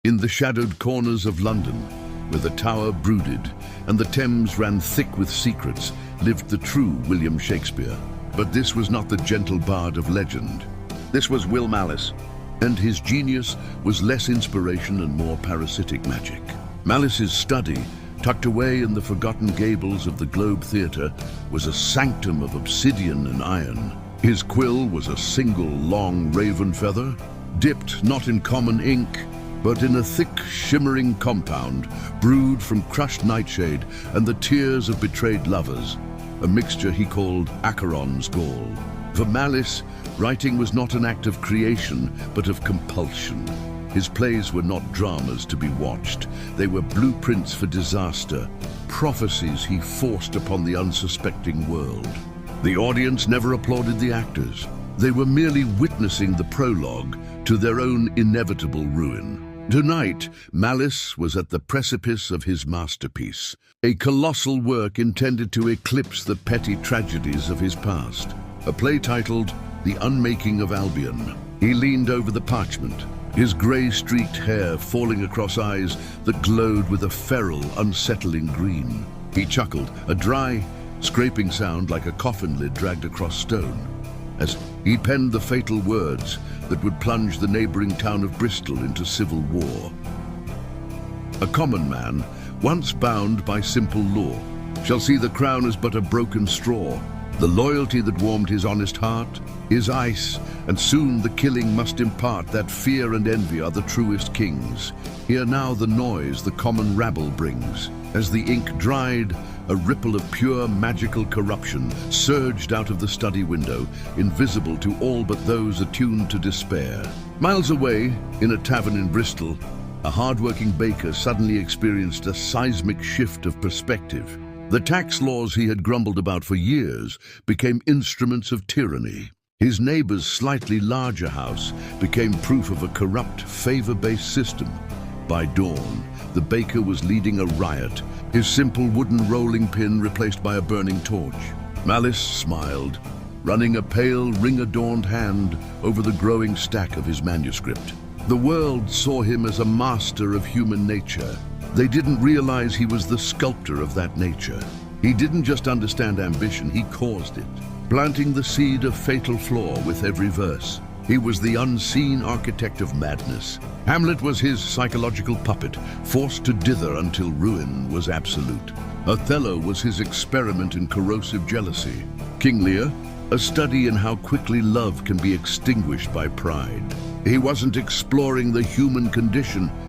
In the shadowed corners of London, where the Tower brooded and the Thames ran thick with secrets, lived the true William Shakespeare. But this was not the gentle bard of legend. This was Will Malice, and his genius was less inspiration and more parasitic magic. Malice's study, tucked away in the forgotten gables of the Globe Theatre, was a sanctum of obsidian and iron. His quill was a single long raven feather, dipped not in common ink, but in a thick, shimmering compound brewed from crushed nightshade and the tears of betrayed lovers, a mixture he called Acheron's gall. For Malice, writing was not an act of creation, but of compulsion. His plays were not dramas to be watched. They were blueprints for disaster, prophecies he forced upon the unsuspecting world. The audience never applauded the actors. They were merely witnessing the prologue to their own inevitable ruin. Tonight, Malice was at the precipice of his masterpiece, a colossal work intended to eclipse the petty tragedies of his past. A play titled The Unmaking of Albion. He leaned over the parchment, his grey-streaked hair falling across eyes that glowed with a feral, unsettling green. He chuckled, a dry, scraping sound like a coffin lid dragged across stone, as he penned the fatal words that would plunge the neighbouring town of Bristol into civil war. A common man, once bound by simple law, shall see the crown as but a broken straw. The loyalty that warmed his honest heart is ice, and soon the killing must impart that fear and envy are the truest kings. Hear now the noise the common rabble brings. As the ink dried, a ripple of pure magical corruption surged out of the study window, invisible to all but those attuned to despair. Miles away, in a tavern in Bristol, a hard-working baker suddenly experienced a seismic shift of perspective. The tax laws he had grumbled about for years became instruments of tyranny. His neighbor's slightly larger house became proof of a corrupt, favor-based system. By dawn, the baker was leading a riot, his simple wooden rolling pin replaced by a burning torch. Malice smiled, running a pale, ring-adorned hand over the growing stack of his manuscript. The world saw him as a master of human nature. They didn't realize he was the sculptor of that nature. He didn't just understand ambition, he caused it, planting the seed of fatal flaw with every verse. He was the unseen architect of madness. Hamlet was his psychological puppet, forced to dither until ruin was absolute. Othello was his experiment in corrosive jealousy. King Lear, a study in how quickly love can be extinguished by pride. He wasn't exploring the human condition,